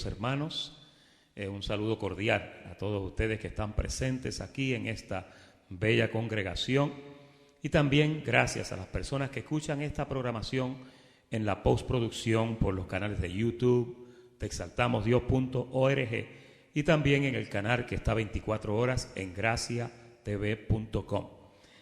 queridos hermanos. Un saludo cordial a todos ustedes que están presentes aquí en esta bella congregación. Y también gracias a las personas que escuchan esta programación en la postproducción por los canales de YouTube, texaltamosdios.org y también en el canal que está 24 horas en graciatv.com.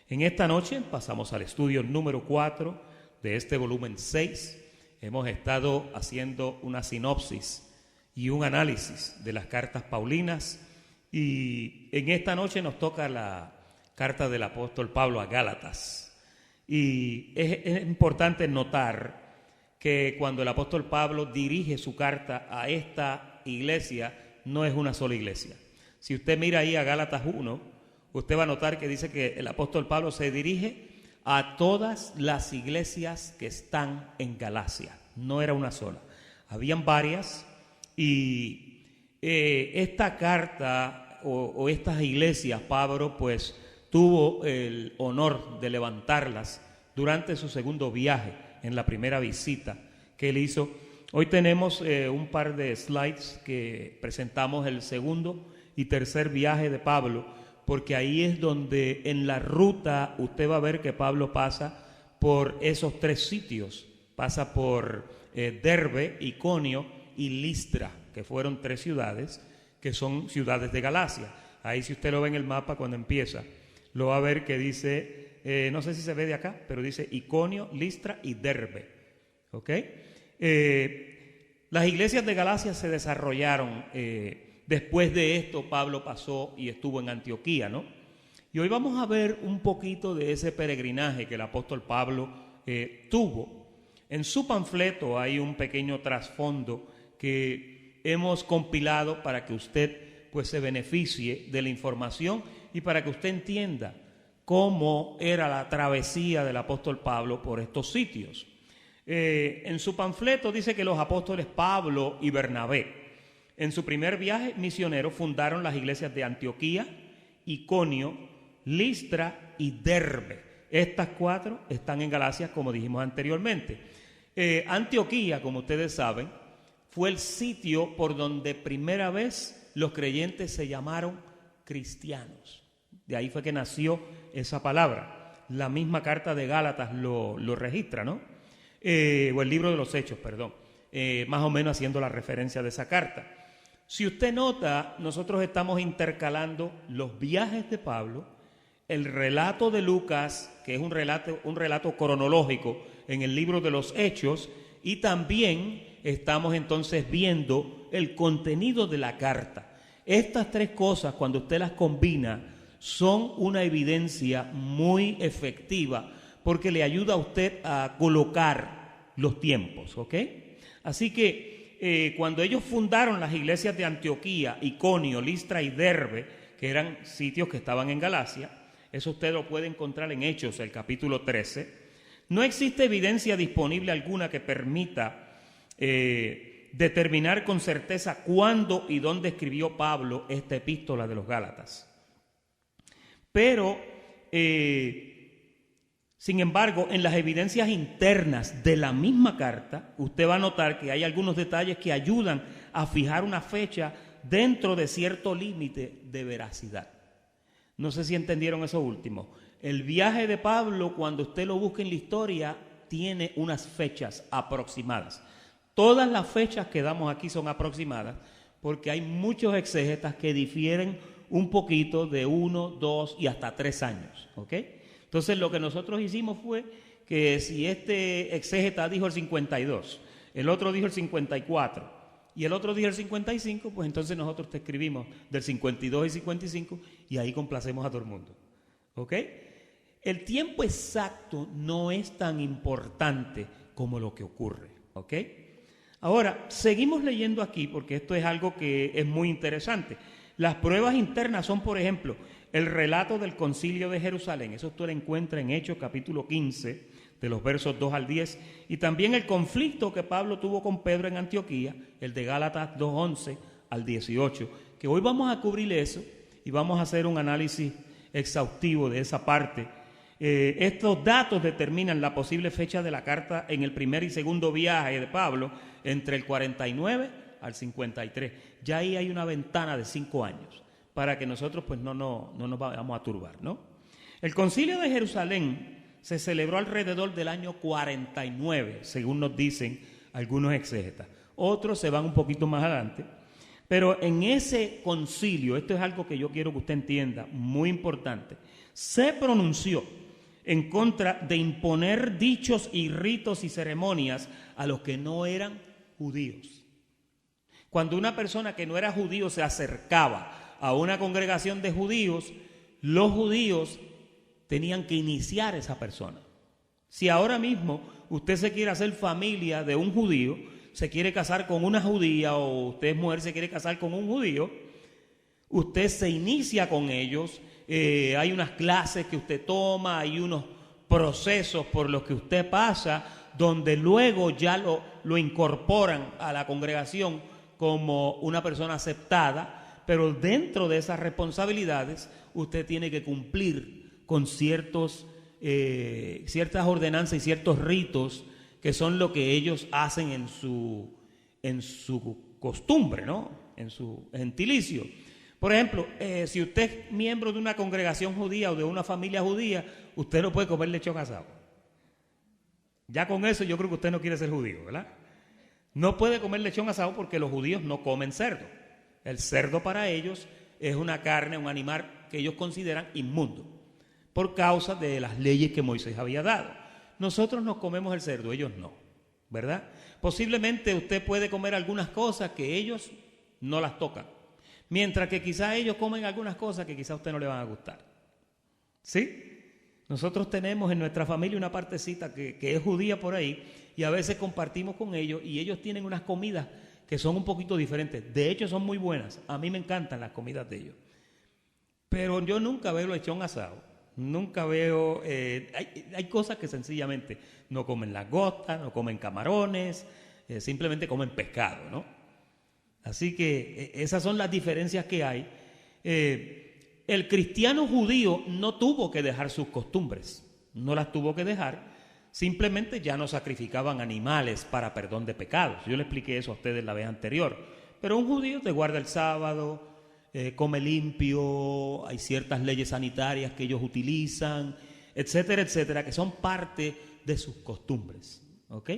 En esta noche pasamos al estudio número 4 de este volumen 6. Hemos estado haciendo una sinopsis y un análisis de las cartas paulinas, y en esta noche nos toca la carta del apóstol Pablo a Gálatas. Y es importante notar que cuando el apóstol Pablo dirige su carta a esta iglesia, no es una sola iglesia. Si usted mira ahí a Gálatas 1, usted va a notar que dice que el apóstol Pablo se dirige a todas las iglesias que están en Galacia. No era una sola, habían varias. Y esta carta o estas iglesias, Pablo pues tuvo el honor de levantarlas durante su segundo viaje, en la primera visita que él hizo. Hoy tenemos un par de slides que presentamos el segundo y tercer viaje de Pablo, porque ahí es donde en la ruta usted va a ver que Pablo pasa por esos tres sitios. Pasa por Derbe, Iconio y Listra, que fueron tres ciudades que son ciudades de Galacia. Ahí, si usted lo ve en el mapa cuando empieza, lo va a ver que dice, no sé si se ve de acá, pero dice Iconio, Listra y Derbe. ¿Ok? Las iglesias de Galacia se desarrollaron, después de esto Pablo pasó y estuvo en Antioquía, ¿no? Y hoy vamos a ver un poquito de ese peregrinaje que el apóstol Pablo tuvo. En su panfleto hay un pequeño trasfondo que hemos compilado para que usted pues se beneficie de la información y para que usted entienda cómo era la travesía del apóstol Pablo por estos sitios. En su panfleto dice que los apóstoles Pablo y Bernabé, en su primer viaje misionero, fundaron las iglesias de Antioquía, Iconio, Listra y Derbe. Estas cuatro están en Galacia, como dijimos anteriormente. Antioquía, como ustedes saben, fue el sitio por donde primera vez los creyentes se llamaron cristianos. De ahí fue que nació esa palabra. La misma carta de Gálatas lo registra, ¿no? O el libro de los Hechos, perdón. Más o menos haciendo la referencia de esa carta. Si usted nota, nosotros estamos intercalando los viajes de Pablo, el relato de Lucas, que es un relato cronológico en el libro de los Hechos, y también estamos entonces viendo el contenido de la carta. Estas tres cosas, cuando usted las combina, son una evidencia muy efectiva porque le ayuda a usted a colocar los tiempos, ¿ok? Así que cuando ellos fundaron las iglesias de Antioquía, Iconio, Listra y Derbe, que eran sitios que estaban en Galacia, eso usted lo puede encontrar en Hechos, el capítulo 13, no existe evidencia disponible alguna que permita determinar con certeza cuándo y dónde escribió Pablo esta epístola de los Gálatas. Pero, sin embargo, en las evidencias internas de la misma carta, usted va a notar que hay algunos detalles que ayudan a fijar una fecha dentro de cierto límite de veracidad. No sé si entendieron eso último. El viaje de Pablo, cuando usted lo busca en la historia, tiene unas fechas aproximadas. Todas las fechas que damos aquí son aproximadas porque hay muchos exégetas que difieren un poquito de 1, 2 y hasta 3 años. ¿Ok? Entonces lo que nosotros hicimos fue que si este exégeta dijo el 52, el otro dijo el 54 y el otro dijo el 55, pues entonces nosotros te escribimos del 52 y 55 y ahí complacemos a todo el mundo. ¿Ok? El tiempo exacto no es tan importante como lo que ocurre. ¿Ok? Ahora, seguimos leyendo aquí porque esto es algo que es muy interesante. Las pruebas internas son, por ejemplo, el relato del concilio de Jerusalén. Eso usted lo encuentra en Hechos capítulo 15, de los versos 2 al 10. Y también el conflicto que Pablo tuvo con Pedro en Antioquía, el de Gálatas 2:11 al 18. Que hoy vamos a cubrir eso y vamos a hacer un análisis exhaustivo de esa parte. Estos datos determinan la posible fecha de la carta en el primer y segundo viaje de Pablo entre el 49 al 53. Ya ahí hay una ventana de 5 años para que nosotros pues no nos vayamos a turbar, ¿no? El concilio de Jerusalén se celebró alrededor del año 49, según nos dicen algunos exégetas. Otros se van un poquito más adelante. Pero en ese concilio, esto es algo que yo quiero que usted entienda, muy importante, se pronunció en contra de imponer dichos y ritos y ceremonias a los que no eran judíos. Cuando una persona que no era judío se acercaba a una congregación de judíos, los judíos tenían que iniciar a esa persona. Si ahora mismo usted se quiere hacer familia de un judío, se quiere casar con una judía o usted es mujer, se quiere casar con un judío, usted se inicia con ellos, hay unas clases que usted toma, hay unos procesos por los que usted pasa, donde luego ya lo incorporan a la congregación como una persona aceptada, pero dentro de esas responsabilidades usted tiene que cumplir con ciertas ordenanzas y ciertos ritos que son lo que ellos hacen en su costumbre, ¿no? En su gentilicio. Por ejemplo, si usted es miembro de una congregación judía o de una familia judía, usted no puede comer lechón asado. Ya con eso yo creo que usted no quiere ser judío, ¿verdad? No puede comer lechón asado porque los judíos no comen cerdo. El cerdo para ellos es una carne, un animal que ellos consideran inmundo, por causa de las leyes que Moisés había dado. Nosotros nos comemos el cerdo, ellos no, ¿verdad? Posiblemente usted puede comer algunas cosas que ellos no las tocan, mientras que quizás ellos comen algunas cosas que quizás a usted no le van a gustar. ¿Sí? Nosotros tenemos en nuestra familia una partecita que es judía por ahí y a veces compartimos con ellos y ellos tienen unas comidas que son un poquito diferentes. De hecho son muy buenas, a mí me encantan las comidas de ellos. Pero yo nunca veo lechón asado. Nunca veo, hay cosas que sencillamente no comen langostas, no comen camarones, simplemente comen pescado, ¿no? Así que esas son las diferencias que hay. El cristiano judío no tuvo que dejar sus costumbres, no las tuvo que dejar, simplemente ya no sacrificaban animales para perdón de pecados. Yo le expliqué eso a ustedes la vez anterior, pero un judío te guarda el sábado, come limpio, hay ciertas leyes sanitarias que ellos utilizan, etcétera, etcétera, que son parte de sus costumbres, ¿ok?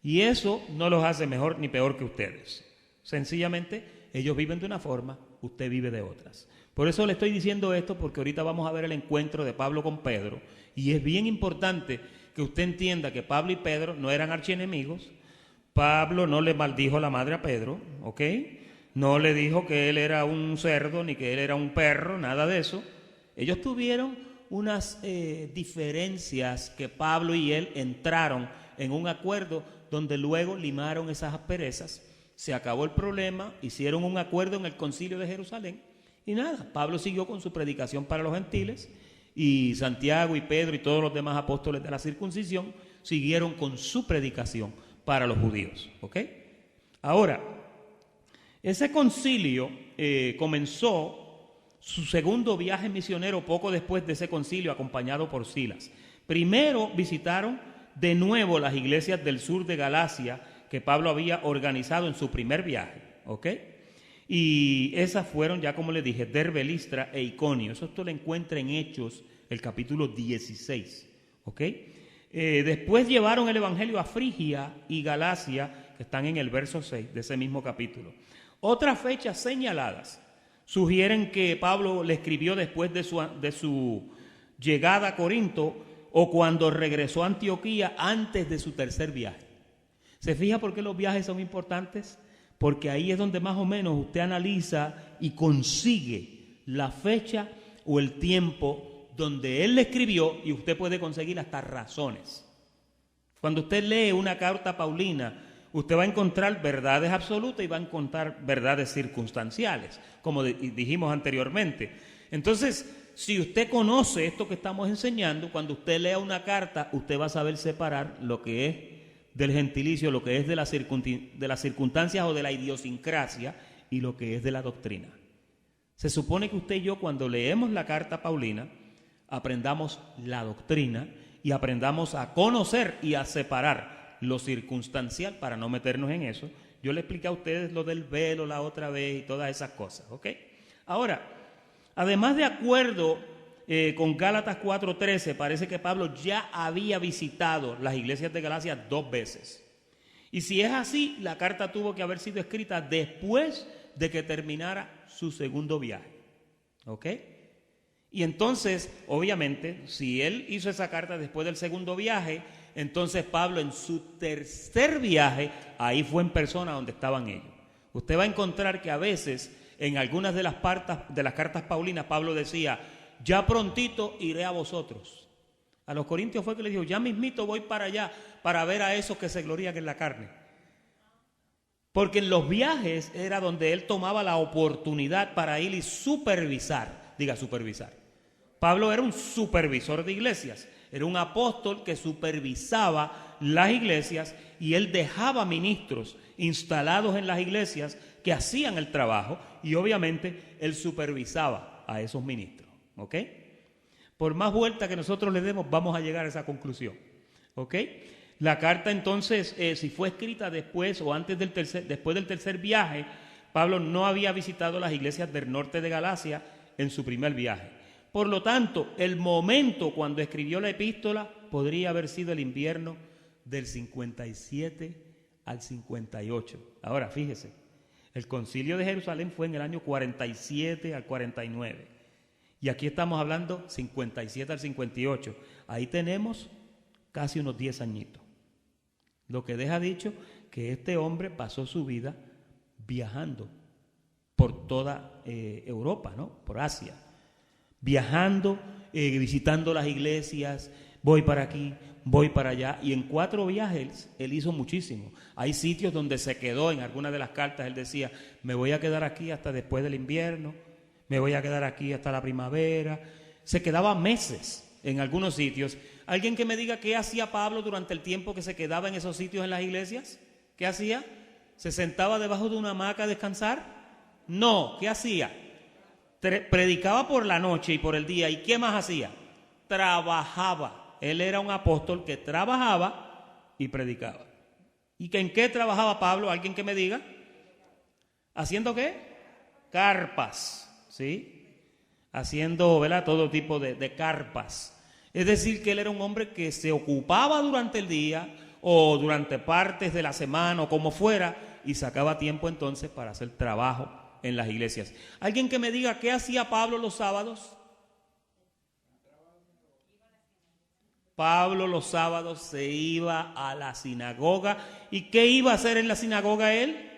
Y eso no los hace mejor ni peor que ustedes. Sencillamente, ellos viven de una forma, usted vive de otras. Por eso le estoy diciendo esto, porque ahorita vamos a ver el encuentro de Pablo con Pedro, y es bien importante que usted entienda que Pablo y Pedro no eran archienemigos. Pablo no le maldijo la madre a Pedro, ¿ok? No le dijo que él era un cerdo ni que él era un perro, nada de eso. Ellos tuvieron unas diferencias que Pablo y él entraron en un acuerdo donde luego limaron esas asperezas. Se acabó el problema, hicieron un acuerdo en el concilio de Jerusalén y nada, Pablo siguió con su predicación para los gentiles y Santiago y Pedro y todos los demás apóstoles de la circuncisión siguieron con su predicación para los judíos, ¿ok? Ahora, ese concilio comenzó su segundo viaje misionero poco después de ese concilio, acompañado por Silas. Primero visitaron de nuevo las iglesias del sur de Galacia que Pablo había organizado en su primer viaje, ¿ok? Y esas fueron, ya como les dije, Derbe, Listra e Iconio. Eso esto lo encuentra en Hechos, el capítulo 16, ¿ok? Después llevaron el evangelio a Frigia y Galacia, que están en el verso 6 de ese mismo capítulo. Otras fechas señaladas sugieren que Pablo le escribió después de su llegada a Corinto o cuando regresó a Antioquía antes de su tercer viaje. ¿Se fija por qué los viajes son importantes? Porque ahí es donde más o menos usted analiza y consigue la fecha o el tiempo donde él le escribió y usted puede conseguir hasta razones. Cuando usted lee una carta paulina, usted va a encontrar verdades absolutas y va a encontrar verdades circunstanciales, como dijimos anteriormente. Entonces, si usted conoce esto que estamos enseñando, cuando usted lea una carta, usted va a saber separar lo que es del gentilicio, lo que es de las circunstancias o de la idiosincrasia y lo que es de la doctrina. Se supone que usted y yo, cuando leemos la carta paulina, aprendamos la doctrina y aprendamos a conocer y a separar lo circunstancial para no meternos en eso Yo le expliqué a ustedes lo del velo la otra vez y todas esas cosas, ¿ok? Ahora, además de acuerdo con Gálatas 4:13, parece que Pablo ya había visitado las iglesias de Galacia 2 veces. Y si es así, la carta tuvo que haber sido escrita después de que terminara su segundo viaje, ¿ok? Y entonces, obviamente, si él hizo esa carta después del segundo viaje, entonces Pablo en su tercer viaje, ahí fue en persona donde estaban ellos. Usted va a encontrar que a veces en algunas de las cartas paulinas Pablo decía, ya prontito iré a vosotros. A los corintios fue que le dijo, ya mismito voy para allá para ver a esos que se glorían en la carne. Porque en los viajes era donde él tomaba la oportunidad para ir y supervisar. Diga, supervisar. Pablo era un supervisor de iglesias. Era un apóstol que supervisaba las iglesias y él dejaba ministros instalados en las iglesias que hacían el trabajo y obviamente él supervisaba a esos ministros. ¿Ok? Por más vuelta que nosotros le demos, vamos a llegar a esa conclusión. ¿Ok? La carta entonces, si fue escrita después o después del tercer viaje, Pablo no había visitado las iglesias del norte de Galacia en su primer viaje. Por lo tanto, el momento cuando escribió la epístola podría haber sido el invierno del 57 al 58. Ahora, fíjese, el concilio de Jerusalén fue en el año 47 al 49. Y aquí estamos hablando 57 al 58. Ahí tenemos casi unos 10 añitos. Lo que deja dicho que este hombre pasó su vida viajando por toda Europa, ¿no? Por Asia. Viajando, visitando las iglesias, voy para aquí, voy para allá. Y en 4 viajes él hizo muchísimo. Hay sitios donde se quedó, en algunas de las cartas él decía, me voy a quedar aquí hasta después del invierno, me voy a quedar aquí hasta la primavera. Se quedaba meses en algunos sitios. ¿Alguien que me diga qué hacía Pablo durante el tiempo que se quedaba en esos sitios en las iglesias? ¿Qué hacía? ¿Se sentaba debajo de una hamaca a descansar? No, ¿qué hacía? Predicaba por la noche y por el día. ¿Y qué más hacía? Trabajaba. Él era un apóstol que trabajaba y predicaba. ¿Y en qué trabajaba Pablo? ¿Alguien que me diga? ¿Haciendo qué? Carpas, ¿sí? Haciendo, ¿verdad? Todo tipo de carpas. Es decir, que él era un hombre que se ocupaba durante el día o durante partes de la semana o como fuera y sacaba tiempo entonces para hacer trabajo en las iglesias. ¿Alguien que me diga qué hacía Pablo los sábados? Pablo los sábados se iba a la sinagoga. ¿Y qué iba a hacer en la sinagoga él?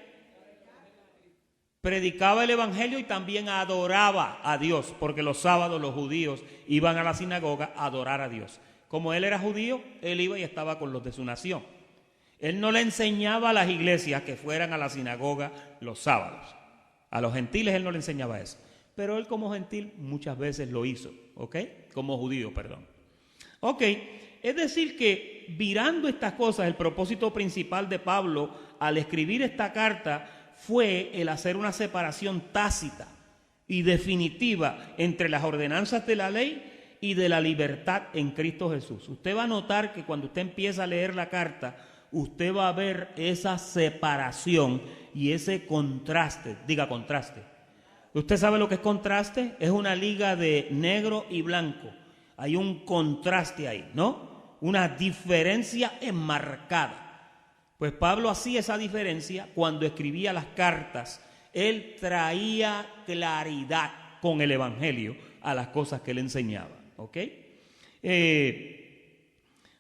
Predicaba el evangelio y también adoraba a Dios, porque los sábados los judíos iban a la sinagoga a adorar a Dios. Como él era judío, él iba y estaba con los de su nación. Él no le enseñaba a las iglesias que fueran a la sinagoga los sábados. A los gentiles él no le enseñaba eso. Pero él como gentil muchas veces lo hizo, ¿ok? Como judío, perdón. Ok, es decir que mirando estas cosas, el propósito principal de Pablo al escribir esta carta fue el hacer una separación tácita y definitiva entre las ordenanzas de la ley y de la libertad en Cristo Jesús. Usted va a notar que cuando usted empieza a leer la carta, usted va a ver esa separación y ese contraste. Diga contraste. ¿Usted sabe lo que es contraste? Es una liga de negro y blanco. Hay un contraste ahí, ¿no? Una diferencia enmarcada. Pues Pablo hacía esa diferencia cuando escribía las cartas. Él traía claridad con el evangelio a las cosas que él enseñaba, ¿ok?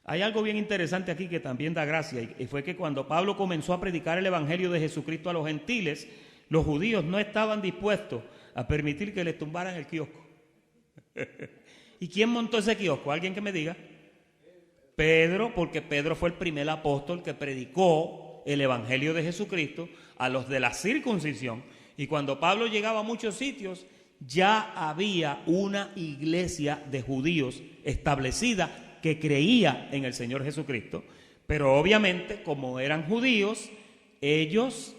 Hay algo bien interesante aquí que también da gracia, y fue que cuando Pablo comenzó a predicar el evangelio de Jesucristo a los gentiles, los judíos no estaban dispuestos a permitir que les tumbaran el kiosco. ¿Y quién montó ese kiosco? ¿Alguien que me diga? Pedro, porque Pedro fue el primer apóstol que predicó el evangelio de Jesucristo a los de la circuncisión. Y cuando Pablo llegaba a muchos sitios, ya había una iglesia de judíos establecida que creía en el Señor Jesucristo. Pero obviamente, como eran judíos, ellos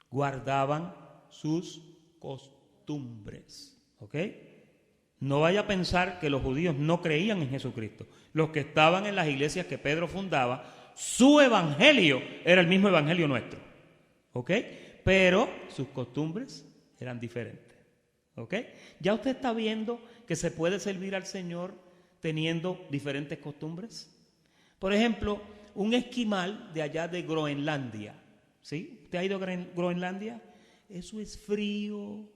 guardaban sus costumbres. ¿Ok? No vaya a pensar que los judíos no creían en Jesucristo. Los que estaban en las iglesias que Pedro fundaba, su evangelio era el mismo evangelio nuestro. ¿ok? Pero sus costumbres eran diferentes, ¿ok? Ya usted está viendo que se puede servir al Señor teniendo diferentes costumbres. Por ejemplo, un esquimal de allá de Groenlandia, ¿sí? ¿Usted ha ido a Groenlandia? Eso es frío,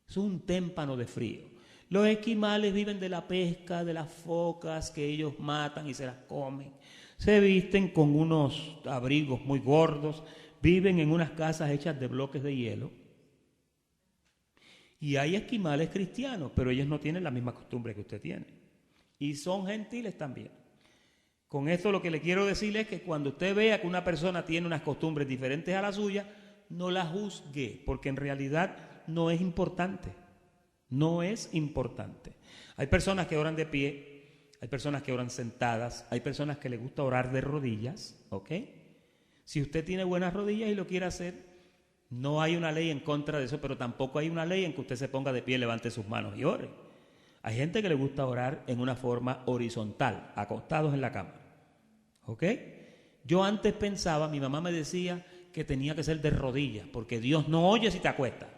es un témpano de frío. Los esquimales viven de la pesca, de las focas que ellos matan y se las comen. Se visten con unos abrigos muy gordos, viven en unas casas hechas de bloques de hielo. Y hay esquimales cristianos, pero ellos no tienen la misma costumbre que usted tiene. Y son gentiles también. Con esto lo que le quiero decir es que cuando usted vea que una persona tiene unas costumbres diferentes a la suya, no la juzgue, porque en realidad no es importante. No es importante. Hay personas que oran de pie, hay personas que oran sentadas, hay personas que les gusta orar de rodillas, ¿ok? Si usted tiene buenas rodillas y lo quiere hacer, no hay una ley en contra de eso, pero tampoco hay una ley en que usted se ponga de pie, levante sus manos y ore. Hay gente que le gusta orar en una forma horizontal, acostados en la cama, ¿ok? Yo antes pensaba, mi mamá me decía que tenía que ser de rodillas, porque Dios no oye si te acuestas.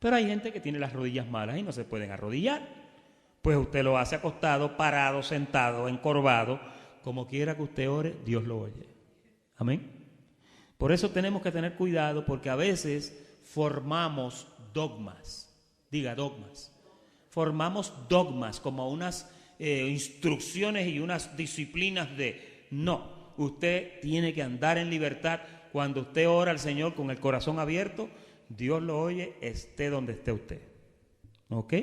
Pero hay gente que tiene las rodillas malas y no se pueden arrodillar. Pues usted lo hace acostado, parado, sentado, encorvado. Como quiera que usted ore, Dios lo oye. Amén. Por eso tenemos que tener cuidado, porque a veces formamos dogmas. Diga dogmas. Formamos dogmas como unas instrucciones y unas disciplinas de no. Usted tiene que andar en libertad. Cuando usted ora al Señor con el corazón abierto, Dios lo oye, esté donde esté usted. ¿Ok?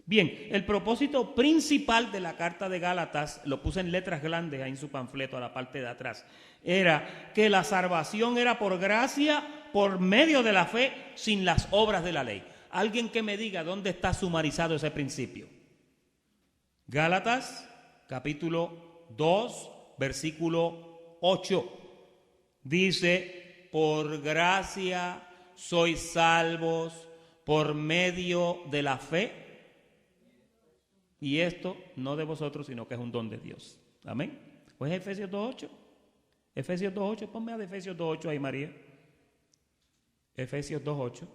Bien, el propósito principal de la carta de Gálatas, lo puse en letras grandes ahí en su panfleto a la parte de atrás, era que la salvación era por gracia, por medio de la fe, sin las obras de la ley. Alguien que me diga dónde está sumarizado ese principio. Gálatas, capítulo 2, versículo 8. Dice, por gracia sois salvos por medio de la fe, y esto no de vosotros, sino que es un don de Dios. Amén. Pues Efesios 2.8. Efesios 2.8, ponme a Efesios 2.8 ahí, María. Efesios 2.8.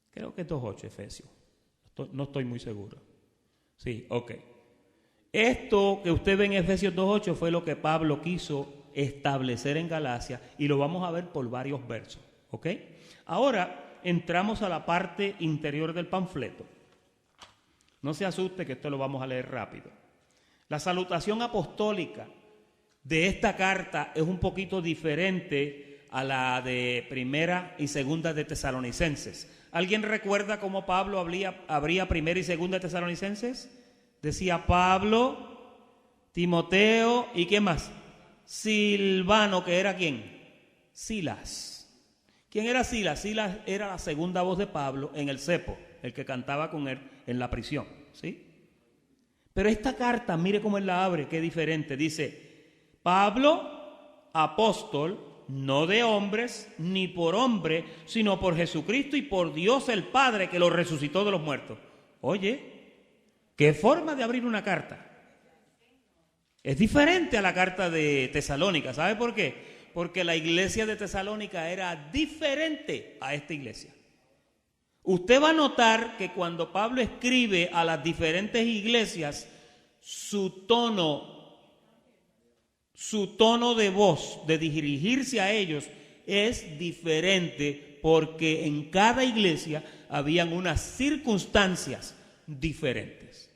Creo que es 2.8 Efesios. No estoy muy seguro. Sí, ok. Esto que usted ve en Efesios 2.8 fue lo que Pablo quiso establecer en Galacia, y lo vamos a ver por varios versos. ¿Ok? Ahora entramos a la parte interior del panfleto. No se asuste que esto lo vamos a leer rápido. La salutación apostólica de esta carta es un poquito diferente a la de primera y segunda de Tesalonicenses. ¿Alguien recuerda cómo Pablo abría primera y segunda de Tesalonicenses? Decía Pablo, Timoteo y ¿quién más? Silvano, que era ¿quién? Silas. ¿Quién era Silas? Silas era la segunda voz de Pablo en el cepo, el que cantaba con él en la prisión, ¿sí? Pero esta carta, mire cómo él la abre, qué diferente. Dice, Pablo, apóstol, no de hombres, ni por hombre, sino por Jesucristo y por Dios el Padre, que lo resucitó de los muertos. Oye, ¿qué forma de abrir una carta? Es diferente a la carta de Tesalónica. ¿Sabe por qué? Porque la iglesia de Tesalónica era diferente a esta iglesia. Usted va a notar que cuando Pablo escribe a las diferentes iglesias, su tono de voz, de dirigirse a ellos, es diferente, porque en cada iglesia habían unas circunstancias diferentes.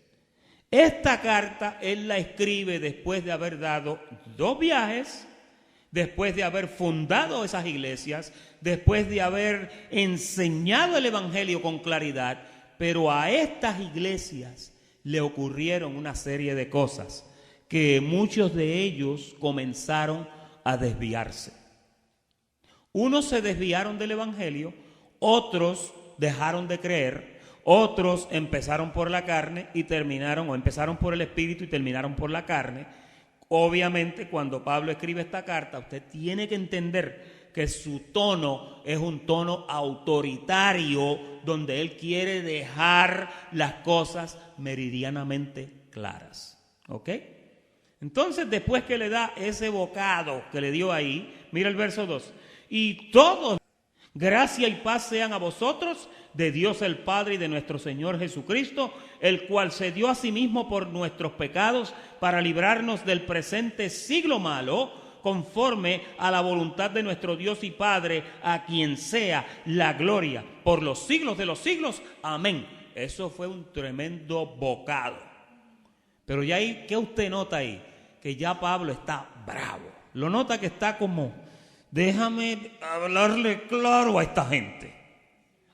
Esta carta él la escribe después de haber dado 2 viajes, después de haber fundado esas iglesias, después de haber enseñado el evangelio con claridad, pero a estas iglesias le ocurrieron una serie de cosas que muchos de ellos comenzaron a desviarse. Unos se desviaron del evangelio, otros dejaron de creer, otros empezaron por la carne y terminaron, o empezaron por el espíritu y terminaron por la carne. Obviamente, cuando Pablo escribe esta carta, usted tiene que entender que su tono es un tono autoritario, donde él quiere dejar las cosas meridianamente claras. ¿Ok? Entonces, después que le da ese bocado que le dio ahí, mira el verso 2. y todos. Gracia y paz sean a vosotros, de Dios el Padre y de nuestro Señor Jesucristo, el cual se dio a sí mismo por nuestros pecados para librarnos del presente siglo malo, conforme a la voluntad de nuestro Dios y Padre, a quien sea la gloria por los siglos de los siglos. Amén. Eso fue un tremendo bocado. Pero ya ahí, ¿qué usted nota ahí? Que ya Pablo está bravo. Lo nota que está como, déjame hablarle claro a esta gente.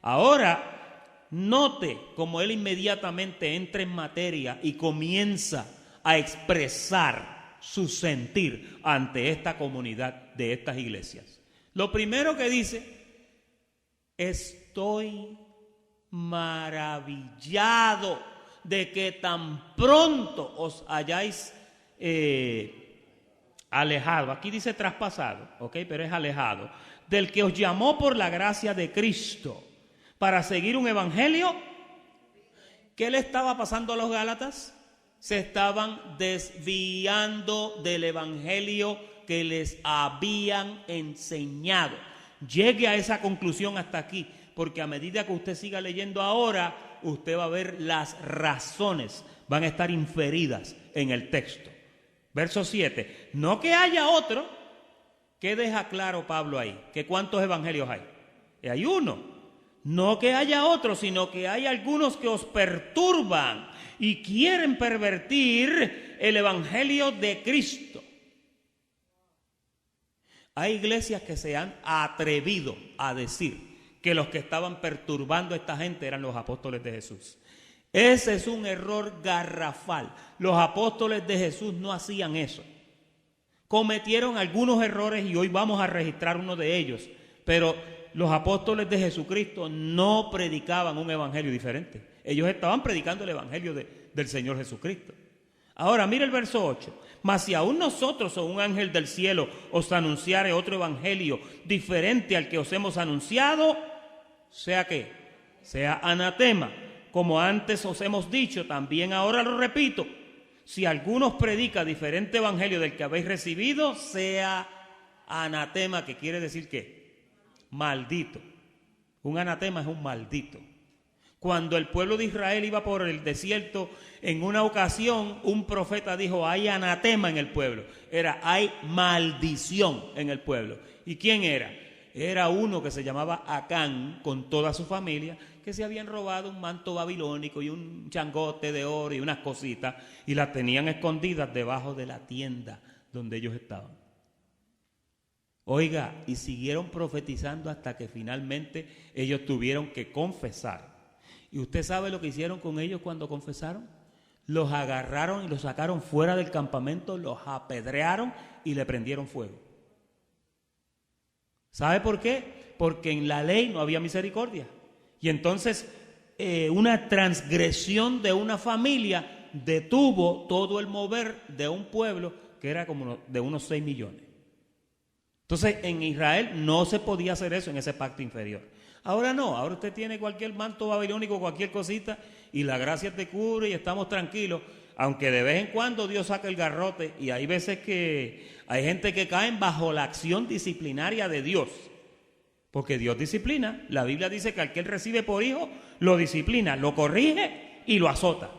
Ahora, note cómo él inmediatamente entra en materia y comienza a expresar su sentir ante esta comunidad de estas iglesias. Lo primero que dice, estoy maravillado de que tan pronto os hayáis alejado. Aquí dice traspasado, ¿ok? Pero es alejado. Del que os llamó por la gracia de Cristo para seguir un evangelio. ¿Qué le estaba pasando a los Gálatas? Se estaban desviando del evangelio que les habían enseñado. Llegue a esa conclusión hasta aquí, porque a medida que usted siga leyendo ahora, usted va a ver las razones, van a estar inferidas en el texto. Verso 7, no que haya otro. ¿Qué deja claro Pablo ahí? ¿Que cuántos evangelios hay? Hay uno. No que haya otro, sino que hay algunos que os perturban y quieren pervertir el evangelio de Cristo. Hay iglesias que se han atrevido a decir que los que estaban perturbando a esta gente eran los apóstoles de Jesús. Ese es un error garrafal. Los apóstoles de Jesús no hacían eso. Cometieron algunos errores y hoy vamos a registrar uno de ellos, pero los apóstoles de Jesucristo no predicaban un evangelio diferente. Ellos estaban predicando el evangelio del Señor Jesucristo. Ahora, mire el verso 8. Mas si aún nosotros o un ángel del cielo os anunciare otro evangelio diferente al que os hemos anunciado, sea ¿qué? Sea anatema. Como antes os hemos dicho, también ahora lo repito. Si alguno os predica diferente evangelio del que habéis recibido, sea anatema, que quiere decir ¿qué? Maldito. Un anatema es un maldito. Cuando el pueblo de Israel iba por el desierto, en una ocasión un profeta dijo, hay anatema en el pueblo. Hay maldición en el pueblo. ¿Y quién era? Era uno que se llamaba Acán, con toda su familia, que se habían robado un manto babilónico y un changote de oro y unas cositas, y las tenían escondidas debajo de la tienda donde ellos estaban. Oiga, y siguieron profetizando hasta que finalmente ellos tuvieron que confesar. ¿Y usted sabe lo que hicieron con ellos cuando confesaron? Los agarraron y los sacaron fuera del campamento, los apedrearon y le prendieron fuego. ¿Sabe por qué? Porque en la ley no había misericordia. Y entonces una transgresión de una familia detuvo todo el mover de un pueblo que era como de unos 6 millones. Entonces en Israel no se podía hacer eso en ese pacto inferior. Ahora no, ahora usted tiene cualquier manto babilónico, cualquier cosita, y la gracia te cubre y estamos tranquilos, aunque de vez en cuando Dios saca el garrote y hay veces que hay gente que cae bajo la acción disciplinaria de Dios, porque Dios disciplina. La Biblia dice que al que él recibe por hijo, lo disciplina, lo corrige y lo azota.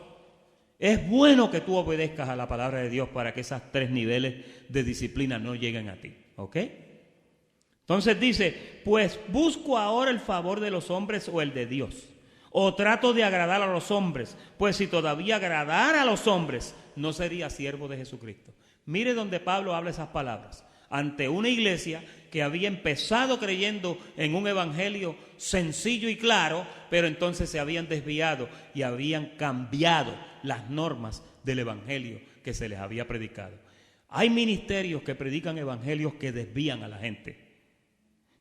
Es bueno que tú obedezcas a la palabra de Dios para que esos 3 niveles de disciplina no lleguen a ti, ¿ok? Entonces dice, pues busco ahora el favor de los hombres o el de Dios, o trato de agradar a los hombres, pues si todavía agradara a los hombres, no sería siervo de Jesucristo. Mire donde Pablo habla esas palabras, ante una iglesia que había empezado creyendo en un evangelio sencillo y claro, pero entonces se habían desviado y habían cambiado las normas del evangelio que se les había predicado. Hay ministerios que predican evangelios que desvían a la gente.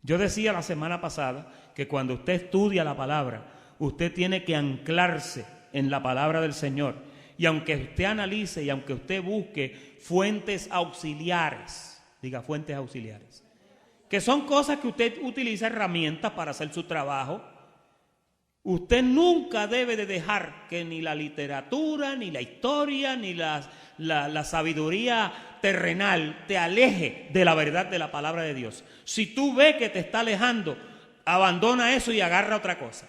Yo decía la semana pasada que cuando usted estudia la palabra, usted tiene que anclarse en la palabra del Señor. Y aunque usted analice y aunque usted busque fuentes auxiliares, diga fuentes auxiliares, que son cosas que usted utiliza, herramientas para hacer su trabajo, Usted nunca debe de dejar que ni la literatura, ni la historia, ni la sabiduría terrenal te aleje de la verdad de la palabra de Dios. Si tú ves que te está alejando, abandona eso y agarra otra cosa.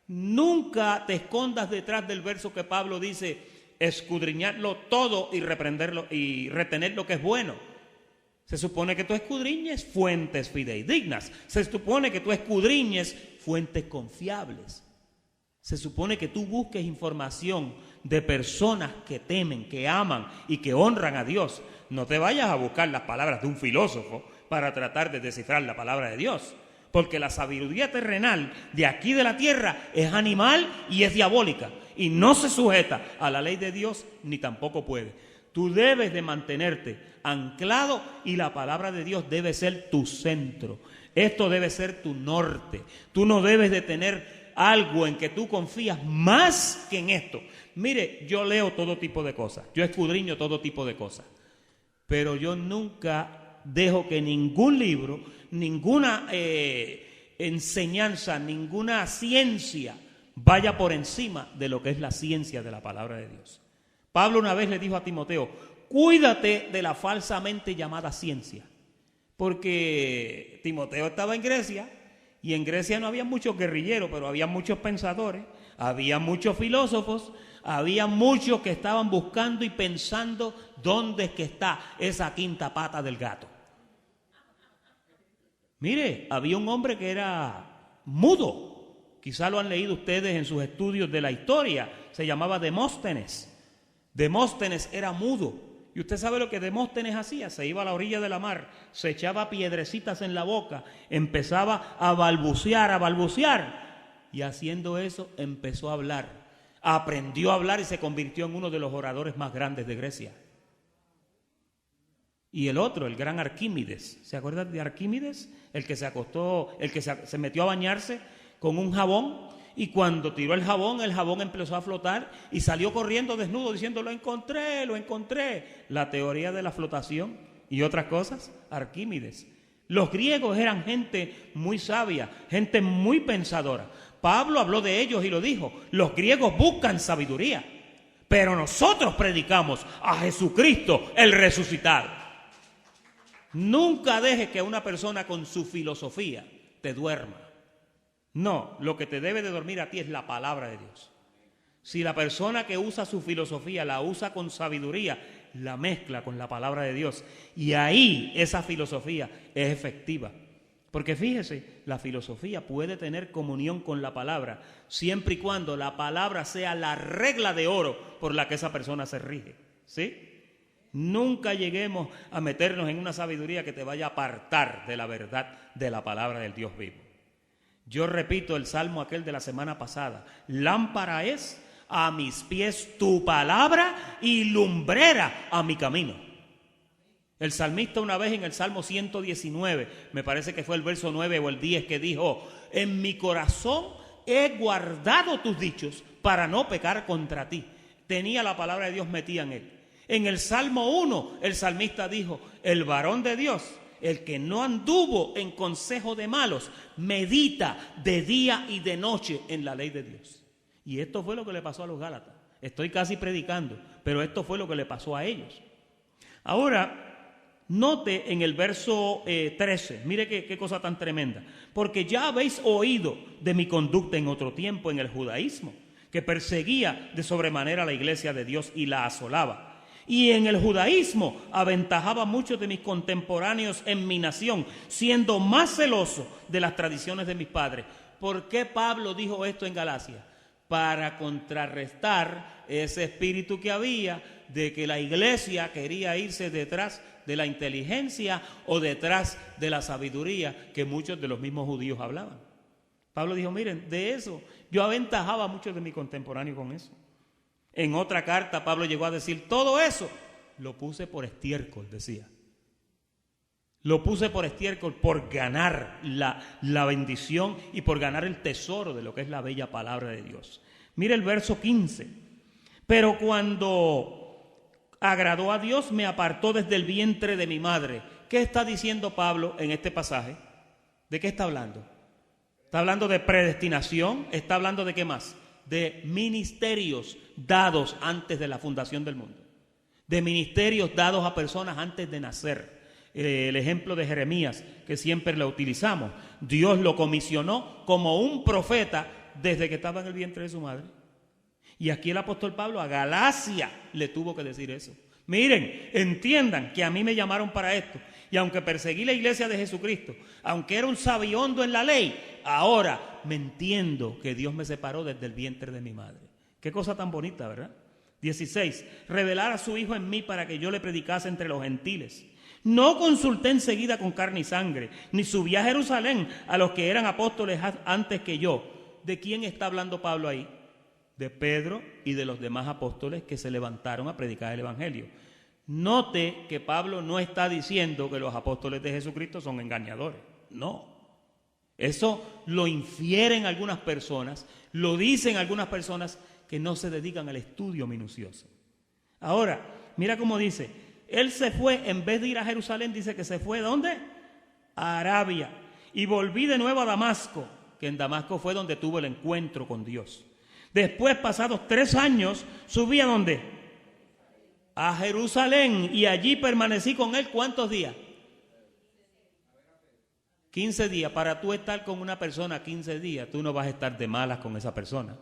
Nunca te escondas detrás del verso que Pablo dice, escudriñarlo todo y reprenderlo y retener lo que es bueno. Se supone que tú escudriñes fuentes fidedignas. Se supone que tú escudriñes fuentes confiables. Se supone que tú busques información de personas que temen, que aman y que honran a Dios. No te vayas a buscar las palabras de un filósofo para tratar de descifrar la palabra de Dios. Porque la sabiduría terrenal de aquí de la tierra es animal y es diabólica. Y no se sujeta a la ley de Dios ni tampoco puede. Tú debes de mantenerte anclado y la palabra de Dios debe ser tu centro. Esto debe ser tu norte. Tú no debes de tener algo en que tú confías más que en esto. Mire, yo leo todo tipo de cosas, yo escudriño todo tipo de cosas, pero yo nunca dejo que ningún libro, ninguna enseñanza, ninguna ciencia vaya por encima de lo que es la ciencia de la palabra de Dios. Pablo una vez le dijo a Timoteo, cuídate de la falsamente llamada ciencia, porque Timoteo estaba en Grecia. Y en Grecia no había muchos guerrilleros, pero había muchos pensadores, había muchos filósofos, había muchos que estaban buscando y pensando dónde es que está esa quinta pata del gato. Mire, había un hombre que era mudo, quizá lo han leído ustedes en sus estudios de la historia, se llamaba Demóstenes. Demóstenes era mudo. Y usted sabe lo que Demóstenes hacía, se iba a la orilla de la mar, se echaba piedrecitas en la boca, empezaba a balbucear, y haciendo eso empezó a hablar, aprendió a hablar y se convirtió en uno de los oradores más grandes de Grecia. Y el otro, el gran Arquímedes, ¿se acuerdan de Arquímedes? El que se acostó, el que se metió a bañarse con un jabón. Y cuando tiró el jabón empezó a flotar y salió corriendo desnudo diciendo, lo encontré. La teoría de la flotación y otras cosas, Arquímedes. Los griegos eran gente muy sabia, gente muy pensadora. Pablo habló de ellos y lo dijo, los griegos buscan sabiduría, pero nosotros predicamos a Jesucristo, el resucitado. Nunca dejes que una persona con su filosofía te duerma. No, lo que te debe de dormir a ti es la palabra de Dios. Si la persona que usa su filosofía la usa con sabiduría, la mezcla con la palabra de Dios, y ahí esa filosofía es efectiva. Porque fíjese, la filosofía puede tener comunión con la palabra, siempre y cuando la palabra sea la regla de oro por la que esa persona se rige. ¿Sí? Nunca lleguemos a meternos en una sabiduría que te vaya a apartar de la verdad de la palabra del Dios vivo. Yo repito el salmo aquel de la semana pasada. Lámpara es a mis pies tu palabra y lumbrera a mi camino. El salmista una vez en el Salmo 119, me parece que fue el verso 9 o el 10, que dijo, en mi corazón he guardado tus dichos para no pecar contra ti. Tenía la palabra de Dios metida en él. En el Salmo 1, el salmista dijo, el varón de Dios, el que no anduvo en consejo de malos, medita de día y de noche en la ley de Dios. Y esto fue lo que le pasó a los Gálatas. Estoy casi predicando, pero esto fue lo que le pasó a ellos. Ahora, note en el verso 13, mire qué cosa tan tremenda. Porque ya habéis oído de mi conducta en otro tiempo en el judaísmo, que perseguía de sobremanera a la iglesia de Dios y la asolaba. Y en el judaísmo aventajaba a muchos de mis contemporáneos en mi nación, siendo más celoso de las tradiciones de mis padres. ¿Por qué Pablo dijo esto en Galacia? Para contrarrestar ese espíritu que había de que la iglesia quería irse detrás de la inteligencia o detrás de la sabiduría que muchos de los mismos judíos hablaban. Pablo dijo, miren, de eso yo aventajaba a muchos de mis contemporáneos con eso. En otra carta Pablo llegó a decir, todo eso lo puse por estiércol, decía. Lo puse por estiércol por ganar la bendición y por ganar el tesoro de lo que es la bella palabra de Dios. Mire el verso 15. Pero cuando agradó a Dios me apartó desde el vientre de mi madre. ¿Qué está diciendo Pablo en este pasaje? ¿De qué está hablando? está hablando de predestinación, está hablando de ¿qué más? De ministerios dados antes de la fundación del mundo, de ministerios dados a personas antes de nacer. El ejemplo de Jeremías, que siempre lo utilizamos, Dios lo comisionó como un profeta desde que estaba en el vientre de su madre. Y aquí el apóstol Pablo a Galacia le tuvo que decir eso. Miren, entiendan que a mí me llamaron para esto. Y aunque perseguí la iglesia de Jesucristo, aunque era un sabiondo en la ley, ahora me entiendo que Dios me separó desde el vientre de mi madre. Qué cosa tan bonita, ¿verdad? 16. Revelar a su Hijo en mí para que yo le predicase entre los gentiles. No consulté enseguida con carne y sangre, ni subí a Jerusalén a los que eran apóstoles antes que yo. ¿De quién está hablando Pablo ahí? De Pedro y de los demás apóstoles que se levantaron a predicar el evangelio. Note que Pablo no está diciendo que los apóstoles de Jesucristo son engañadores. No. Eso lo infieren algunas personas, lo dicen algunas personas que no se dedican al estudio minucioso. Ahora, mira cómo dice, él se fue, en vez de ir a Jerusalén, dice que se fue, ¿dónde? A Arabia. Y volví de nuevo a Damasco, que en Damasco fue donde tuvo el encuentro con Dios. Después, pasados 3 años, subí ¿a dónde? A Jerusalén, y allí permanecí con él, ¿cuántos días? 15 días. Para tú estar con una persona 15 días, tú no vas a estar de malas con esa persona.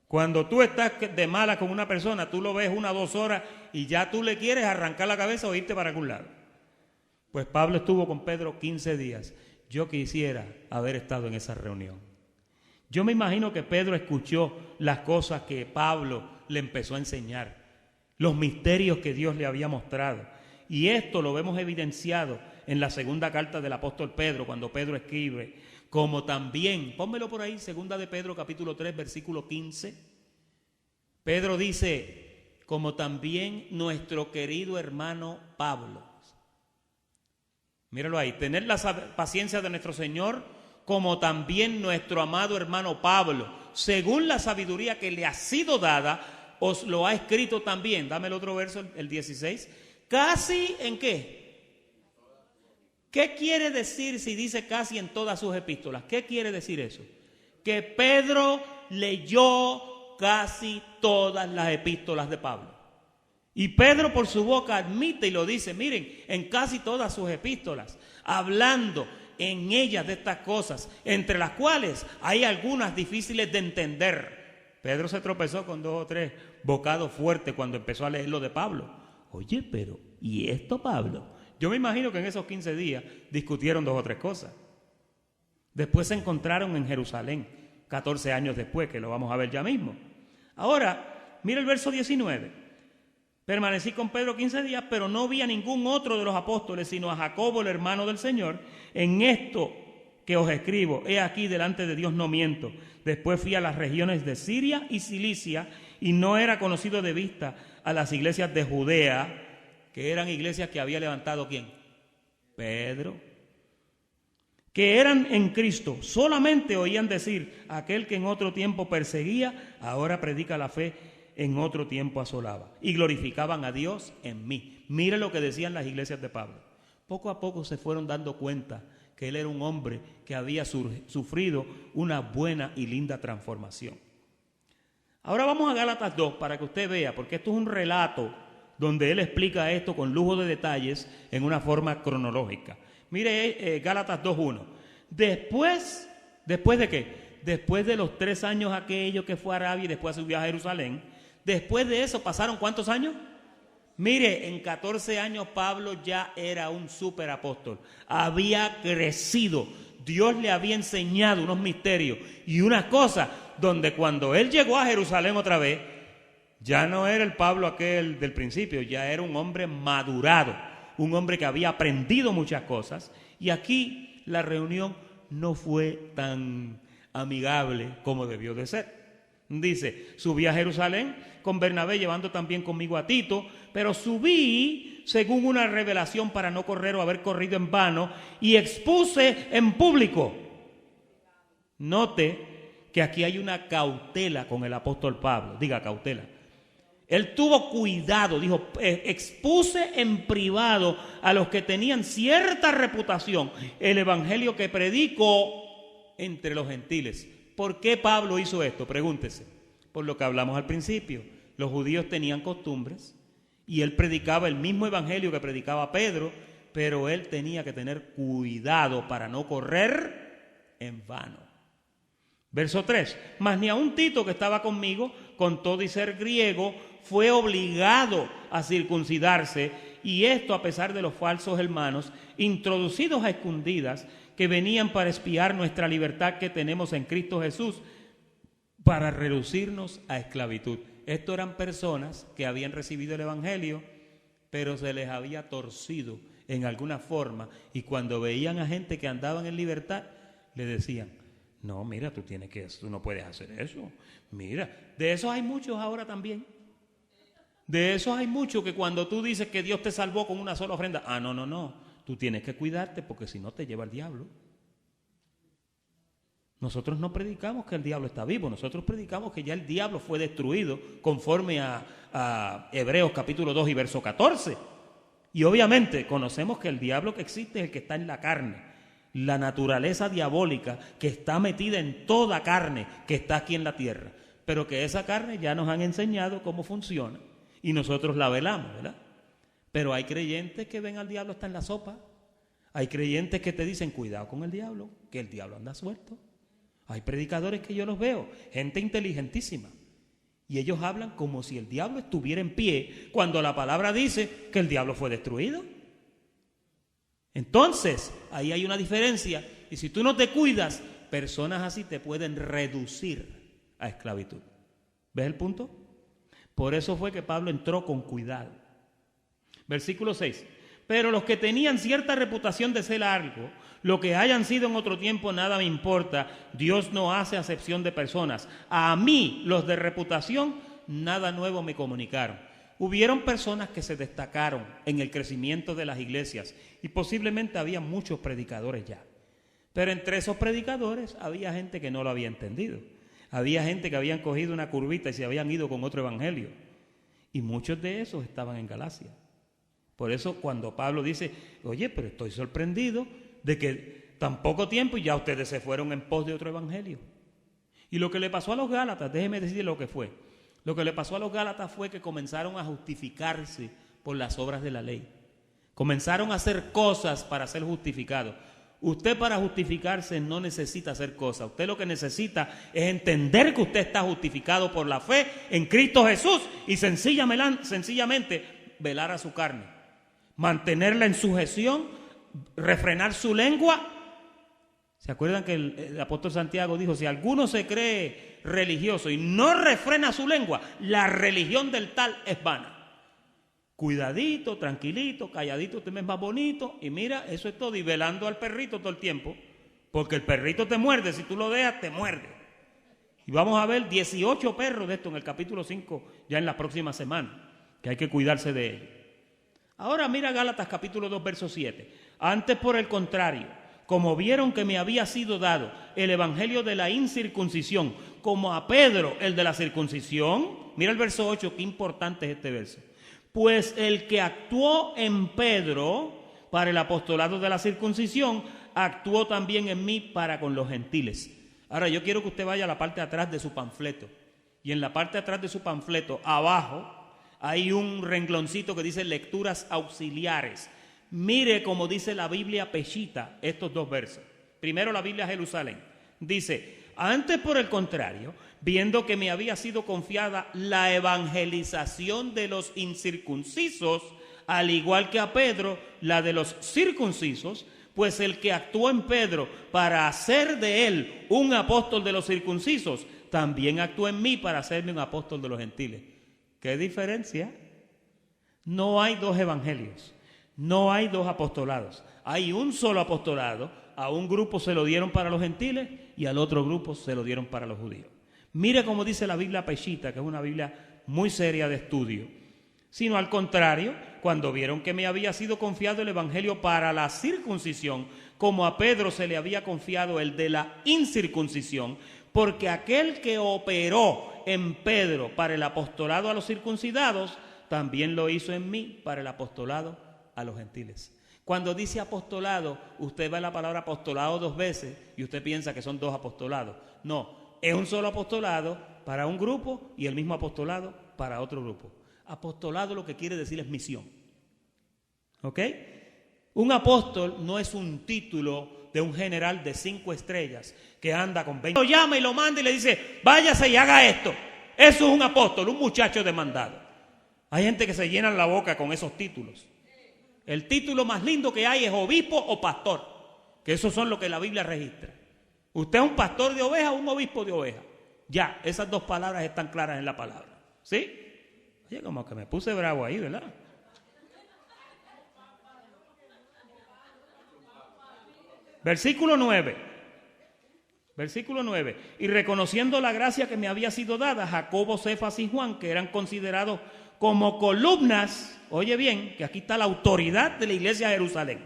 Cuando tú estás de malas con una persona, tú lo ves 1 o 2 horas y ya tú le quieres arrancar la cabeza o irte para algún lado. Pues Pablo estuvo con Pedro 15 días. Yo quisiera haber estado en esa reunión. Yo me imagino que Pedro escuchó las cosas que Pablo le empezó a enseñar, los misterios que Dios le había mostrado. Y esto lo vemos evidenciado en la segunda carta del apóstol Pedro, cuando Pedro escribe, como también, pónmelo por ahí, segunda de Pedro capítulo 3, versículo 15. Pedro dice, como también nuestro querido hermano Pablo. Míralo ahí, tener la paciencia de nuestro Señor, como también nuestro amado hermano Pablo, según la sabiduría que le ha sido dada, os lo ha escrito también. Dame el otro verso, el 16. Casi en qué. ¿Qué quiere decir si dice casi en todas sus epístolas? ¿Qué quiere decir eso? Que Pedro leyó casi todas las epístolas de Pablo. Y Pedro por su boca admite y lo dice, miren, en casi todas sus epístolas, hablando en ellas de estas cosas, entre las cuales hay algunas difíciles de entender. Pedro se tropezó con 2 o 3 bocados fuertes cuando empezó a leer lo de Pablo. Oye, pero, ¿y esto, Pablo? Yo me imagino que en esos 15 días discutieron 2 o 3 cosas. Después se encontraron en Jerusalén, 14 años después, que lo vamos a ver ya mismo. Ahora, mira el verso 19. Permanecí con Pedro 15 días, pero no vi a ningún otro de los apóstoles, sino a Jacobo, el hermano del Señor. En esto que os escribo, he aquí delante de Dios no miento. Después fui a las regiones de Siria y Cilicia, y no era conocido de vista a las iglesias de Judea, que eran iglesias que había levantado ¿quién? Pedro. Que eran en Cristo. Solamente oían decir, aquel que en otro tiempo perseguía, ahora predica la fe, en otro tiempo asolaba. Y glorificaban a Dios en mí. Mire lo que decían las iglesias de Pablo. Poco a poco se fueron dando cuenta que él era un hombre que había sufrido una buena y linda transformación. Ahora vamos a Gálatas 2 para que usted vea, porque esto es un relato donde él explica esto con lujo de detalles en una forma cronológica. Mire Gálatas 2.1. ¿Después de qué? Después de los 3 años aquellos que fue a Arabia y después subió a Jerusalén. Después de eso, ¿pasaron cuántos años? Mire, en 14 años Pablo ya era un superapóstol. Había crecido. Dios le había enseñado unos misterios y unas cosas donde cuando él llegó a Jerusalén otra vez, ya no era el Pablo aquel del principio, ya era un hombre madurado, un hombre que había aprendido muchas cosas. Y aquí la reunión no fue tan amigable como debió de ser. Dice, subí a Jerusalén con Bernabé, llevando también conmigo a Tito, pero subí según una revelación para no correr o haber corrido en vano, y expuse en público. Note que aquí hay una cautela con el apóstol Pablo, diga cautela. Él tuvo cuidado, dijo, expuse en privado a los que tenían cierta reputación el evangelio que predico entre los gentiles. ¿Por qué Pablo hizo esto? Pregúntese. Por lo que hablamos al principio. Los judíos tenían costumbres y él predicaba el mismo evangelio que predicaba Pedro, pero él tenía que tener cuidado para no correr en vano. Verso 3. Mas ni aun Tito, que estaba conmigo, con todo y ser griego, fue obligado a circuncidarse, y esto a pesar de los falsos hermanos, introducidos a escondidas, que venían para espiar nuestra libertad que tenemos en Cristo Jesús, para reducirnos a esclavitud. Estos eran personas que habían recibido el evangelio, pero se les había torcido en alguna forma, y cuando veían a gente que andaban en libertad, le decían: no, mira, tú no puedes hacer eso. Mira, de esos hay muchos ahora también. De esos hay muchos que cuando tú dices que Dios te salvó con una sola ofrenda, no, tú tienes que cuidarte porque si no te lleva el diablo. Nosotros no predicamos que el diablo está vivo, nosotros predicamos que ya el diablo fue destruido conforme a Hebreos capítulo 2 y verso 14. Y obviamente conocemos que el diablo que existe es el que está en la carne, la naturaleza diabólica que está metida en toda carne que está aquí en la tierra, pero que esa carne ya nos han enseñado cómo funciona y nosotros la velamos, ¿verdad? Pero hay creyentes que ven al diablo hasta en la sopa, hay creyentes que te dicen cuidado con el diablo, que el diablo anda suelto. Hay predicadores que yo los veo, gente inteligentísima, y ellos hablan como si el diablo estuviera en pie cuando la palabra dice que el diablo fue destruido. Entonces, ahí hay una diferencia, y si tú no te cuidas, personas así te pueden reducir a esclavitud. ¿Ves el punto? Por eso fue que Pablo entró con cuidado. Versículo 6. Pero los que tenían cierta reputación de ser algo, lo que hayan sido en otro tiempo, nada me importa. Dios no hace acepción de personas. A mí, los de reputación, nada nuevo me comunicaron. Hubieron personas que se destacaron en el crecimiento de las iglesias y posiblemente había muchos predicadores ya. Pero entre esos predicadores había gente que no lo había entendido. Había gente que habían cogido una curvita y se habían ido con otro evangelio. Y muchos de esos estaban en Galacia. Por eso cuando Pablo dice, oye, pero estoy sorprendido de que tan poco tiempo y ya ustedes se fueron en pos de otro evangelio. Y lo que le pasó a los Gálatas, déjeme decirle lo que fue. Lo que le pasó a los Gálatas fue que comenzaron a justificarse por las obras de la ley. Comenzaron a hacer cosas para ser justificados. Usted para justificarse no necesita hacer cosas. Usted lo que necesita es entender que usted está justificado por la fe en Cristo Jesús y sencillamente velar a su carne, mantenerla en sujeción, refrenar su lengua. ¿Se acuerdan que el apóstol Santiago dijo, si alguno se cree religioso y no refrena su lengua, la religión del tal es vana? Cuidadito, tranquilito, calladito, usted es más bonito y mira, eso es todo, y velando al perrito todo el tiempo, porque el perrito te muerde, si tú lo dejas te muerde. Y vamos a ver 18 perros de esto en el capítulo 5 ya en la próxima semana, que hay que cuidarse de ellos. Ahora mira Gálatas capítulo 2 verso 7. Antes por el contrario, como vieron que me había sido dado el evangelio de la incircuncisión, como a Pedro el de la circuncisión, mira el verso 8, qué importante es este verso. Pues el que actuó en Pedro para el apostolado de la circuncisión, actuó también en mí para con los gentiles. Ahora yo quiero que usted vaya a la parte de atrás de su panfleto. Y en la parte de atrás de su panfleto, abajo, hay un rengloncito que dice lecturas auxiliares. Mire cómo dice la Biblia Peshita estos dos versos. Primero la Biblia Jerusalén. Dice, antes por el contrario, viendo que me había sido confiada la evangelización de los incircuncisos, al igual que a Pedro, la de los circuncisos, pues el que actuó en Pedro para hacer de él un apóstol de los circuncisos, también actuó en mí para hacerme un apóstol de los gentiles. ¿Qué diferencia? No hay dos evangelios, no hay dos apostolados, hay un solo apostolado. A un grupo se lo dieron para los gentiles y al otro grupo se lo dieron para los judíos. Mire cómo dice la Biblia Peshita, que es una Biblia muy seria de estudio. Sino al contrario, cuando vieron que me había sido confiado el evangelio para la circuncisión, como a Pedro se le había confiado el de la incircuncisión, porque aquel que operó en Pedro para el apostolado a los circuncidados, también lo hizo en mí para el apostolado a los gentiles. Cuando dice apostolado, usted ve la palabra apostolado 2 veces y usted piensa que son 2 apostolados. No, es un solo apostolado para un grupo y el mismo apostolado para otro grupo. Apostolado lo que quiere decir es misión. ¿Ok? Un apóstol no es un título de un general de 5 estrellas que anda con 20. Lo llama y lo manda y le dice, váyase y haga esto. Eso es un apóstol, un muchacho demandado. Hay gente que se llena la boca con esos títulos. El título más lindo que hay es obispo o pastor, que esos son lo que la Biblia registra. Usted es un pastor de ovejas o un obispo de ovejas. Ya, esas 2 palabras están claras en la palabra. ¿Sí? Oye, como que me puse bravo ahí, ¿verdad? Versículo 9. Versículo 9. Y reconociendo la gracia que me había sido dada, Jacobo, Cefas y Juan, que eran considerados como columnas, oye bien, que aquí está la autoridad de la iglesia de Jerusalén,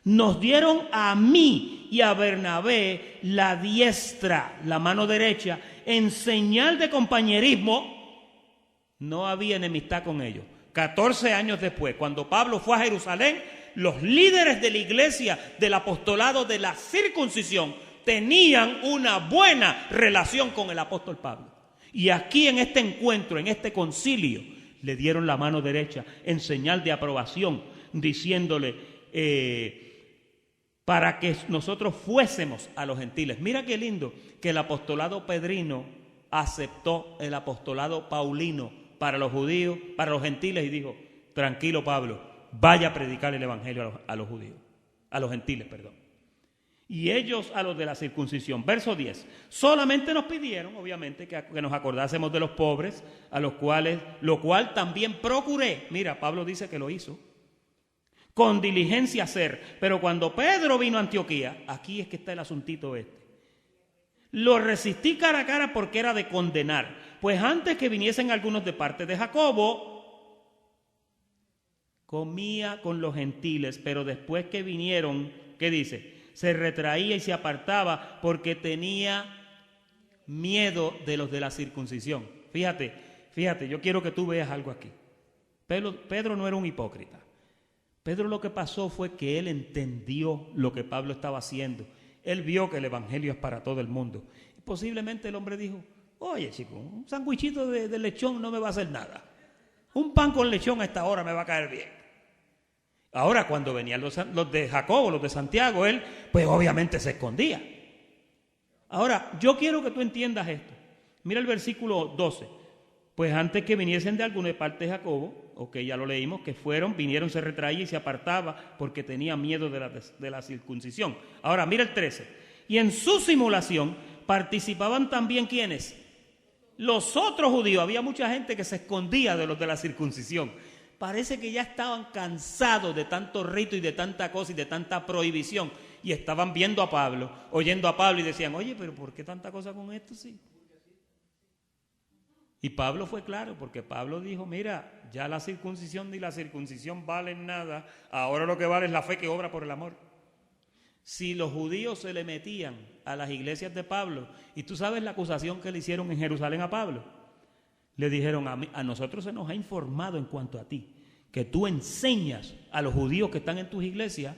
nos dieron a mí y a Bernabé la diestra, la mano derecha, en señal de compañerismo. No había enemistad con ellos. 14 años después, cuando Pablo fue a Jerusalén, los líderes de la iglesia del apostolado de la circuncisión tenían una buena relación con el apóstol Pablo. Y aquí en este encuentro, en este concilio, le dieron la mano derecha en señal de aprobación, diciéndole para que nosotros fuésemos a los gentiles. Mira qué lindo que el apostolado pedrino aceptó el apostolado paulino para los judíos, para los gentiles, y dijo, tranquilo Pablo, vaya a predicar el evangelio a los judíos, a los gentiles, perdón. Y ellos a los de la circuncisión. Verso 10. Solamente nos pidieron, obviamente, que nos acordásemos de los pobres, a los cuales, lo cual también procuré. Mira, Pablo dice que lo hizo. Con diligencia hacer. Pero cuando Pedro vino a Antioquía, aquí es que está el asuntito este. Lo resistí cara a cara porque era de condenar. Pues antes que viniesen algunos de parte de Jacobo, comía con los gentiles. Pero después que vinieron, ¿qué dice? Se retraía y se apartaba porque tenía miedo de los de la circuncisión. Fíjate, yo quiero que tú veas algo aquí. Pedro no era un hipócrita. Pedro lo que pasó fue que él entendió lo que Pablo estaba haciendo. Él vio que el evangelio es para todo el mundo. Y posiblemente el hombre dijo, oye chico, un sandwichito de lechón no me va a hacer nada. Un pan con lechón a esta hora me va a caer bien. Ahora, cuando venían los de Jacobo, los de Santiago, él, pues obviamente se escondía. Ahora, yo quiero que tú entiendas esto. Mira el versículo 12. Pues antes que viniesen de alguna parte de Jacobo, ok, ya lo leímos, que vinieron, se retraía y se apartaba porque tenía miedo de la circuncisión. Ahora, mira el 13. Y en su simulación participaban también, ¿quiénes? Los otros judíos. Había mucha gente que se escondía de los de la circuncisión. Parece que ya estaban cansados de tanto rito y de tanta cosa y de tanta prohibición. Y estaban viendo a Pablo, oyendo a Pablo y decían, oye, pero ¿por qué tanta cosa con esto? Sí. Y Pablo fue claro, porque Pablo dijo, mira, ya la circuncisión ni la circuncisión valen nada. Ahora lo que vale es la fe que obra por el amor. Si los judíos se le metían a las iglesias de Pablo, y tú sabes la acusación que le hicieron en Jerusalén a Pablo, le dijeron, a nosotros se nos ha informado en cuanto a ti, que tú enseñas a los judíos que están en tus iglesias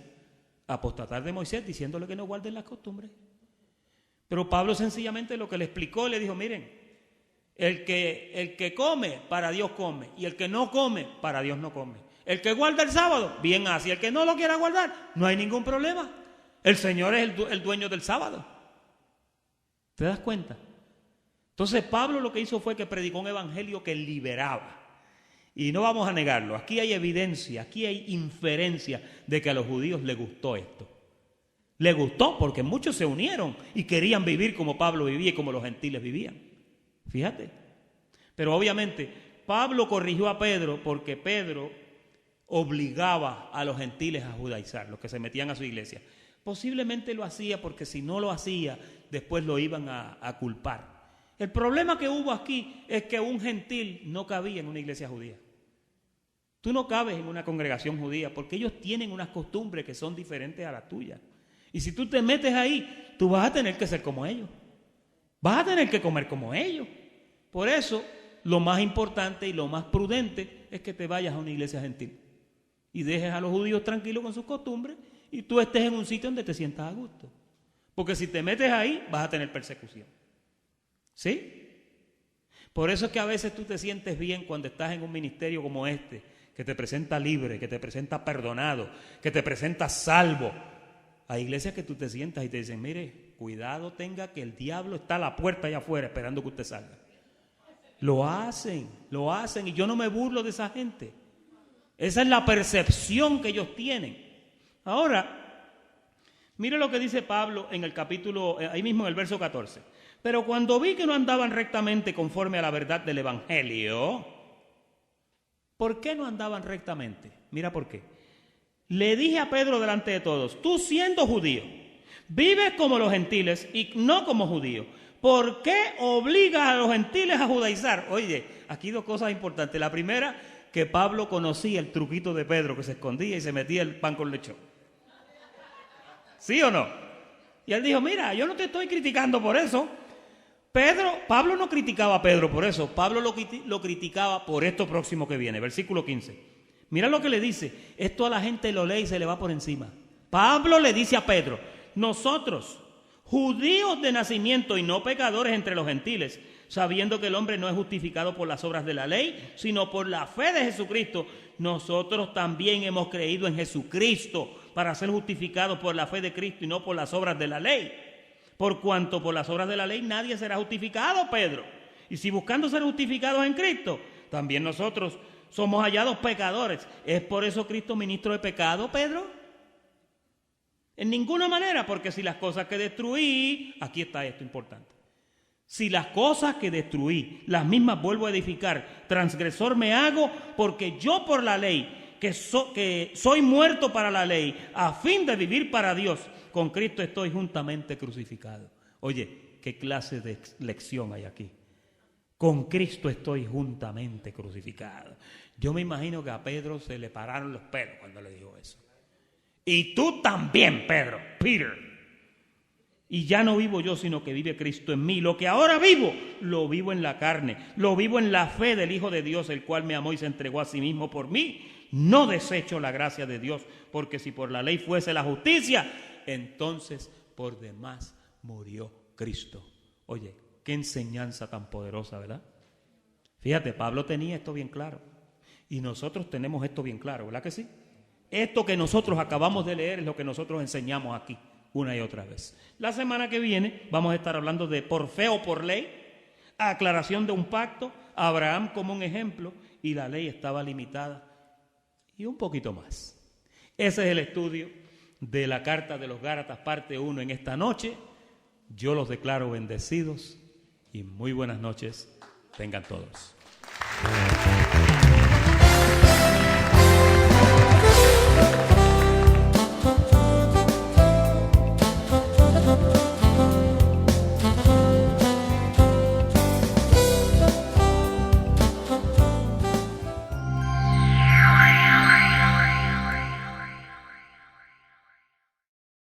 a apostatar de Moisés, diciéndole que no guarden las costumbres. Pero Pablo sencillamente lo que le explicó, le dijo, miren, el que come, para Dios come, y el que no come, para Dios no come. El que guarda el sábado, bien así. El que no lo quiera guardar, no hay ningún problema. El Señor es el dueño del sábado. ¿Te das cuenta? Entonces Pablo lo que hizo fue que predicó un evangelio que liberaba. Y no vamos a negarlo, aquí hay evidencia, aquí hay inferencia de que a los judíos les gustó esto. Les gustó porque muchos se unieron y querían vivir como Pablo vivía y como los gentiles vivían. Fíjate. Pero obviamente Pablo corrigió a Pedro porque Pedro obligaba a los gentiles a judaizar, los que se metían a su iglesia. Posiblemente lo hacía porque si no lo hacía, después lo iban a culpar. El problema que hubo aquí es que un gentil no cabía en una iglesia judía. Tú no cabes en una congregación judía porque ellos tienen unas costumbres que son diferentes a las tuyas. Y si tú te metes ahí, tú vas a tener que ser como ellos. Vas a tener que comer como ellos. Por eso, lo más importante y lo más prudente es que te vayas a una iglesia gentil. y dejes a los judíos tranquilos con sus costumbres y tú estés en un sitio donde te sientas a gusto. Porque si te metes ahí, vas a tener persecución. ¿Sí? Por eso es que a veces tú te sientes bien cuando estás en un ministerio como este, que te presenta libre, que te presenta perdonado, que te presenta salvo. Hay iglesias que tú te sientas y te dicen, mire, cuidado tenga que el diablo está a la puerta allá afuera esperando que usted salga. Lo hacen, y yo no me burlo de esa gente. Esa es la percepción que ellos tienen. Ahora, mire lo que dice Pablo en el capítulo, ahí mismo en el verso 14. Pero cuando vi que no andaban rectamente conforme a la verdad del evangelio, ¿por qué no andaban rectamente? Mira por qué. Le dije a Pedro delante de todos, tú siendo judío, vives como los gentiles y no como judío. ¿Por qué obligas a los gentiles a judaizar? Oye, aquí dos cosas importantes. La primera, que Pablo conocía el truquito de Pedro, que se escondía y se metía el pan con lechón. ¿Sí o no? Y él dijo, mira, yo no te estoy criticando por eso. Pablo no criticaba a Pedro por eso. Pablo lo criticaba por esto próximo que viene. Versículo 15. Mira lo que le dice. Esto a la gente lo lee y se le va por encima. Pablo le dice a Pedro, nosotros, judíos de nacimiento y no pecadores entre los gentiles, sabiendo que el hombre no es justificado por las obras de la ley, sino por la fe de Jesucristo, nosotros también hemos creído en Jesucristo para ser justificados por la fe de Cristo y no por las obras de la ley. Por cuanto por las obras de la ley nadie será justificado, Pedro. Y si buscando ser justificados en Cristo, también nosotros somos hallados pecadores. ¿Es por eso Cristo ministro de pecado, Pedro? En ninguna manera, porque si las cosas que destruí, aquí está esto importante. Si las cosas que destruí, las mismas vuelvo a edificar, transgresor me hago, porque yo por la ley, que soy muerto para la ley, a fin de vivir para Dios, con Cristo estoy juntamente crucificado. Oye, ¿qué clase de lección hay aquí? Con Cristo estoy juntamente crucificado. Yo me imagino que a Pedro se le pararon los pelos cuando le dijo eso. Y tú también, Pedro, Peter. Y ya no vivo yo, sino que vive Cristo en mí. Lo que ahora vivo, lo vivo en la carne. Lo vivo en la fe del Hijo de Dios, el cual me amó y se entregó a sí mismo por mí. No desecho la gracia de Dios, porque si por la ley fuese la justicia, entonces por demás murió Cristo. Oye, qué enseñanza tan poderosa, ¿verdad? Fíjate, Pablo tenía esto bien claro. Y nosotros tenemos esto bien claro, ¿verdad que sí? Esto que nosotros acabamos de leer es lo que nosotros enseñamos aquí una y otra vez. La semana que viene vamos a estar hablando de por fe o por ley, aclaración de un pacto, Abraham como un ejemplo, y la ley estaba limitada, y un poquito más. Ese es el estudio de la Carta de los Gálatas, parte 1 en esta noche. Yo los declaro bendecidos y muy buenas noches tengan todos.